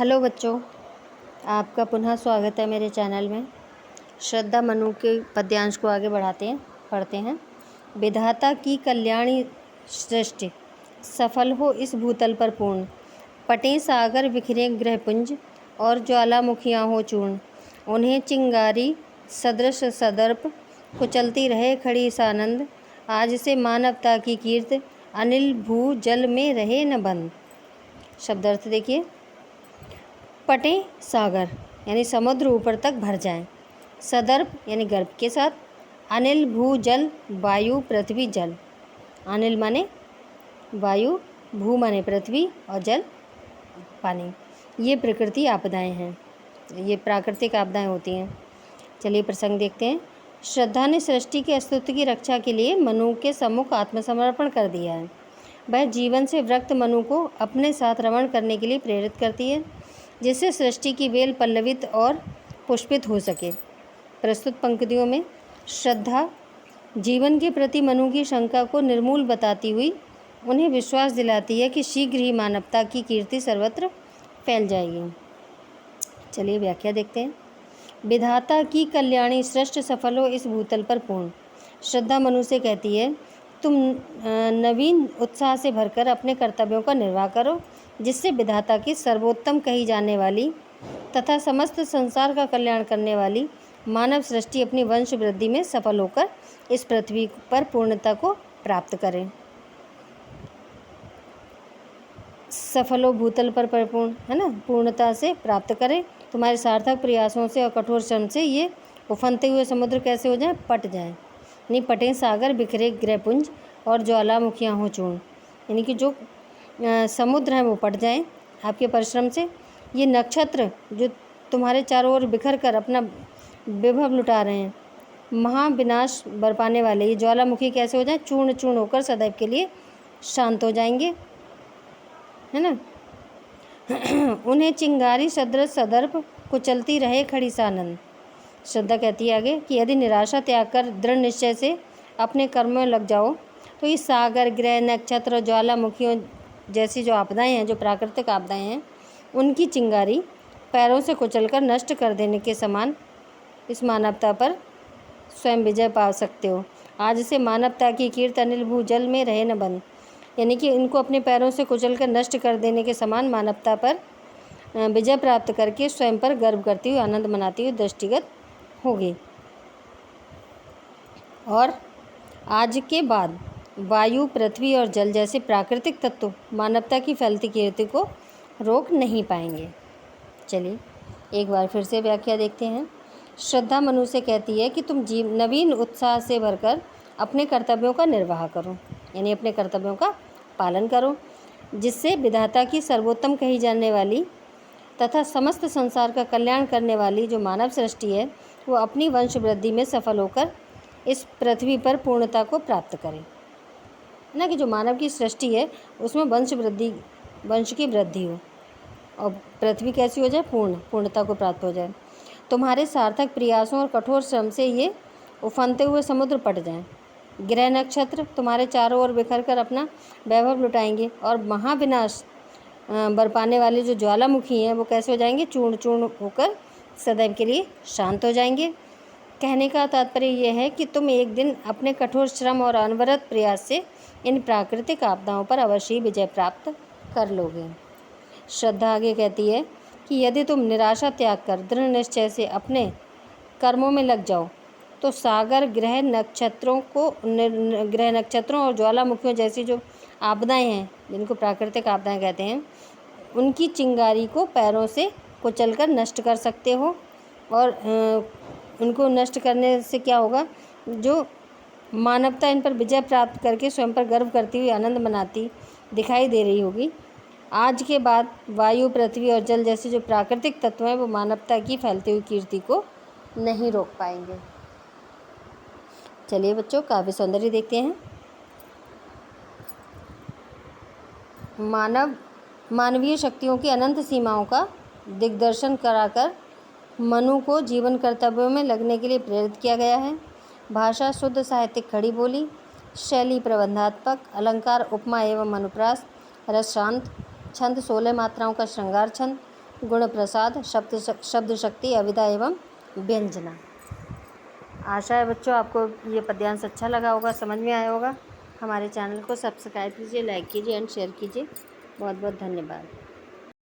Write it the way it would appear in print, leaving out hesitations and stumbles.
Hello बच्चों, आपका पुनः स्वागत है मेरे चैनल में। श्रद्धा मनु के पद्यांश को आगे पढ़ते हैं। विधाता की कल्याणी सृष्टि, सफल हो इस भूतल पर पूर्ण। पटें सागर बिखरे ग्रहपुंज, और ज्वालामुखियाँ हो चूर्ण। उन्हें चिंगारी सदृश सदर्प, कुचलती रहे खड़ी सानंद। आज से मानवता की कीर्त, अनिल भू जल में रहे न बंद। शब्दार्थ देखिए। पटें सागर यानी समुद्र ऊपर तक भर जाएं। सदर्प यानी गर्भ के साथ। अनिल भू जल वायु पृथ्वी जल। अनिल माने वायु, भू माने पृथ्वी और जल पानी। ये प्रकृति आपदाएं हैं, ये प्राकृतिक आपदाएं होती हैं। चलिए प्रसंग देखते हैं। श्रद्धा ने सृष्टि के अस्तित्व की रक्षा के लिए मनु के सम्मुख आत्मसमर्पण कर दिया है। वह जीवन से विरक्त मनु को अपने साथ रमण करने के लिए प्रेरित करती है, जिससे सृष्टि की बेल पल्लवित और पुष्पित हो सके। प्रस्तुत पंक्तियों में श्रद्धा जीवन के प्रति मनु की शंका को निर्मूल बताती हुई उन्हें विश्वास दिलाती है कि शीघ्र ही मानवता की कीर्ति सर्वत्र फैल जाएगी। चलिए व्याख्या देखते हैं। विधाता की कल्याणी सृष्टि, सफल हो इस भूतल पर पूर्ण। श्रद्धा मनु से कहती है, तुम नवीन उत्साह से भरकर अपने कर्तव्यों का निर्वाह करो, जिससे विधाता की सर्वोत्तम कही जाने वाली तथा समस्त संसार का कल्याण करने वाली मानव सृष्टि अपनी वंश वृद्धि में सफल होकर इस पृथ्वी पर पूर्णता को प्राप्त करे। सफलो भूतल पर परिपूर्ण है ना, पूर्णता से प्राप्त करें। तुम्हारे सार्थक प्रयासों से और कठोर श्रम से ये उफनते हुए समुद्र कैसे हो जाएं, पट जाएं। यानी पटें सागर बिखरे ग्रहपुंज, और ज्वालामुखियाँ हो चूर्ण। यानी कि जो समुद्र हैं वो पट जाएं आपके परिश्रम से। ये नक्षत्र जो तुम्हारे चारों ओर बिखर कर अपना विभव लुटा रहे हैं, महाविनाश बरपाने वाले ये ज्वालामुखी कैसे हो जाएं, चूर्ण चूर्ण होकर सदैव के लिए शांत हो जाएंगे, है ना। उन्हें चिंगारी सदृश सदर्प, कुचलती रहे खड़ी सानंद। श्रद्धा कहती है आगे कि यदि निराशा त्याग कर दृढ़ निश्चय से अपने कर्म में लग जाओ, तो इस सागर, ग्रह, नक्षत्र और ज्वालामुखियों जैसी जो आपदाएं हैं, जो प्राकृतिक आपदाएं हैं, उनकी चिंगारी पैरों से कुचलकर नष्ट कर देने के समान इस मानवता पर स्वयं विजय पा सकते हो। आज से मानवता की कीर्ति अनिल भू जल में रहे न बंद। यानी कि इनको अपने पैरों से कुचलकर नष्ट कर देने के समान मानवता पर विजय प्राप्त करके स्वयं पर गर्व करती हुई, आनंद मनाती हुई दृष्टिगत होगी। और आज के बाद वायु, पृथ्वी और जल जैसे प्राकृतिक तत्व मानवता की फैलती कीर्ति को रोक नहीं पाएंगे। चलिए एक बार फिर से व्याख्या देखते हैं। श्रद्धा मनु से कहती है कि तुम नवीन उत्साह से भरकर अपने कर्तव्यों का निर्वाह करो, यानी अपने कर्तव्यों का पालन करो, जिससे विधाता की सर्वोत्तम कही जाने वाली तथा समस्त संसार का कल्याण करने वाली जो मानव सृष्टि है, वो अपनी वंश वृद्धि में सफल होकर इस पृथ्वी पर पूर्णता को प्राप्त करे। ना कि जो मानव की सृष्टि है उसमें वंश की वृद्धि हो और पृथ्वी कैसी हो जाए, पूर्णता को प्राप्त हो जाए। तुम्हारे सार्थक प्रयासों और कठोर श्रम से ये उफनते हुए समुद्र पट जाएं। ग्रह नक्षत्र तुम्हारे चारों ओर बिखर कर अपना वैभव लुटाएंगे, और महाविनाश बरपाने वाले जो ज्वालामुखी हैं वो कैसे हो जाएंगे, चूर्ण चूर्ण होकर सदैव के लिए शांत हो जाएंगे। कहने का तात्पर्य यह है कि तुम एक दिन अपने कठोर श्रम और अनवरत प्रयास से इन प्राकृतिक आपदाओं पर अवश्य ही विजय प्राप्त कर लोगे। श्रद्धा आगे कहती है कि यदि तुम निराशा त्याग कर दृढ़ निश्चय से अपने कर्मों में लग जाओ, तो सागर, ग्रह नक्षत्रों और ज्वालामुखियों जैसी जो आपदाएं हैं, जिनको प्राकृतिक आपदाएं कहते हैं, उनकी चिंगारी को पैरों से कुचलकर नष्ट कर सकते हो। और उनको नष्ट करने से क्या होगा, जो मानवता इन पर विजय प्राप्त करके स्वयं पर गर्व करती हुई आनंद मनाती दिखाई दे रही होगी। आज के बाद वायु, पृथ्वी और जल जैसे जो प्राकृतिक तत्व हैं वो मानवता की फैलती हुई कीर्ति को नहीं रोक पाएंगे। चलिए बच्चों काव्य सौंदर्य देखते हैं। मानवीय शक्तियों की अनंत सीमाओं का दिग्दर्शन कराकर मनु को जीवन कर्तव्यों में लगने के लिए प्रेरित किया गया है। भाषा शुद्ध, साहित्यिक खड़ी बोली, शैली प्रबंधात्मक, अलंकार उपमा एवं अनुप्रास, रस शांत, छंद 16 मात्राओं का श्रृंगार छंद, गुण प्रसाद, शब्द शक्ति, अविद्या एवं व्यंजना। आशा है बच्चों आपको ये पद्यांश अच्छा लगा होगा, समझ में आया होगा। हमारे चैनल को सब्सक्राइब कीजिए, लाइक कीजिए एंड शेयर कीजिए। बहुत बहुत धन्यवाद।